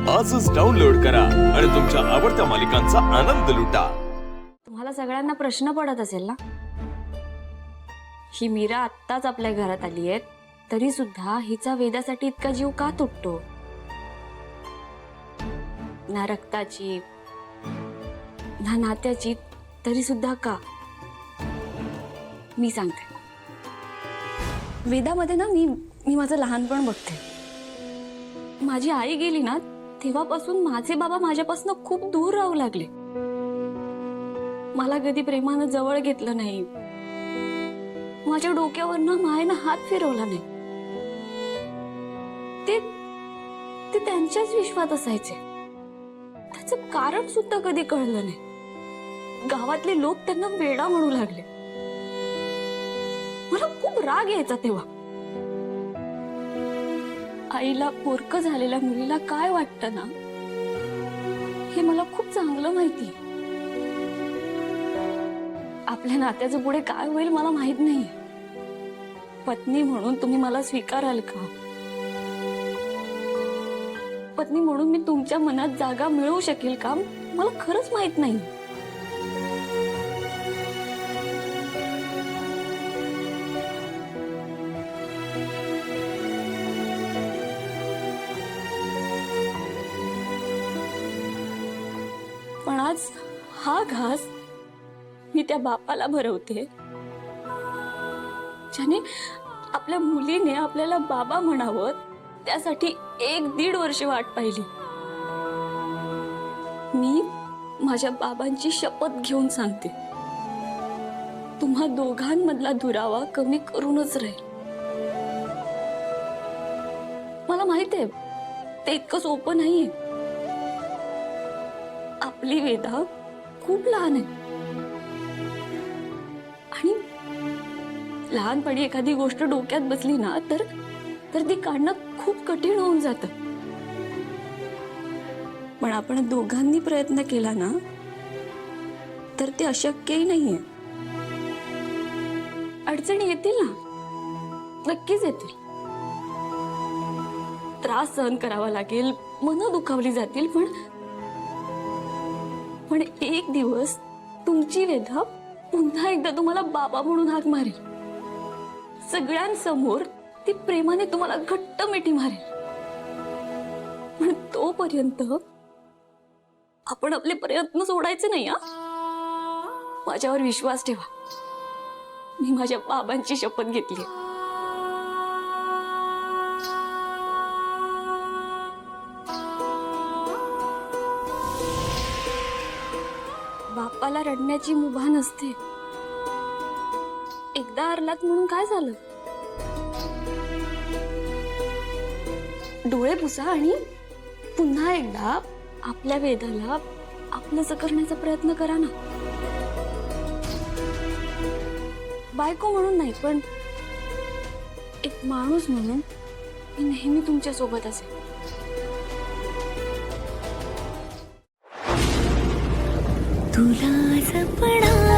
आजच डाउनलोड करा आणि तुमच्या आवडत्या मालिकांचा आनंद लुटा। तुम्हाला सगळ्यांना प्रश्न पडत असेल ना, ही मीरा आत्ताच आपल्या घरात आली आहे, तरी सुद्धा हिचा वेदासाठी इतका जीव का तुटतो? ना रक्ताची ना नात्याची, तरी सुद्धा का? मी सांगते। वेदामध्ये ना मी माझं लहानपण बघते। माझी आई गेली ना, तेव्हापासून माझे बाबा माझ्यापासून खूप दूर राहू लागले। मला कधी प्रेमानं जवळ घेतलं नाही, माझ्या डोक्यावरनं मायेनं हात फिरवला नाही। ते त्यांच्याच विश्वात असायचे, त्याचं कारण सुद्धा कधी कळलं नाही। गावातले लोक त्यांना वेडा म्हणू लागले। मला खूप राग यायचा तेव्हा। आईला पोरकं झालेल्या मुलीला काय वाटतं ना, हे मला खूप चांगलं माहिती। आपल्या नात्याचं पुढे काय होईल मला माहित नाही। पत्नी म्हणून तुम्ही मला स्वीकाराल का? पत्नी म्हणून मी तुमच्या मनात जागा मिळवू शकेल का, मला खरंच माहित नाही। पण आज हा घास मी त्या बापाला भरवते, ज्याने आपल्या मुलीने आपल्याला बाबा म्हणावं त्यासाठी 1-1.5 वर्ष वाट पाहिली। मी माझ्या बाबांची शपथ घेऊन सांगते, तुम्हा दोघांमधला दुरावा कमी करूनच राहील। मला माहित आहे ते इतकं सोपं नाहीये। आपली वेदा खूप लहान आहे आणि लहानपणी एखादी गोष्ट डोक्यात बसली ना, तर ती काढणं खूप कठीण होऊन जातं। पण आपण दोघांनी प्रयत्न केला ना, तर ते अशक्यही नाहीये। अडचणी येतील ना, नक्कीच येतील। त्रास सहन करावा लागेल, मनं दुखावली जातील, पण एक दिवस तुमची वेदा पुन्हा एकदा तुम्हाला बाबा म्हणून हाक मारेल। सगळ्यांसमोर ती प्रेमाने तुम्हाला घट्ट मिठी मारेल। पण तोपर्यंत आपण आपले प्रयत्न सोडायचे नाही। माझ्यावर विश्वास ठेवा, मी माझ्या बाबांची शपथ घेतली। बापाला रडण्याची मुभा नसते। एकदा हरलात म्हणून काय झालं? डोळे पुसा आणि पुन्हा एकदा आपल्या वेदाला आपलंसं करण्याचा प्रयत्न करा ना। बायको म्हणून नाही, पण एक माणूस म्हणून मी नेहमी तुमच्या सोबत असेल। तुला जपणार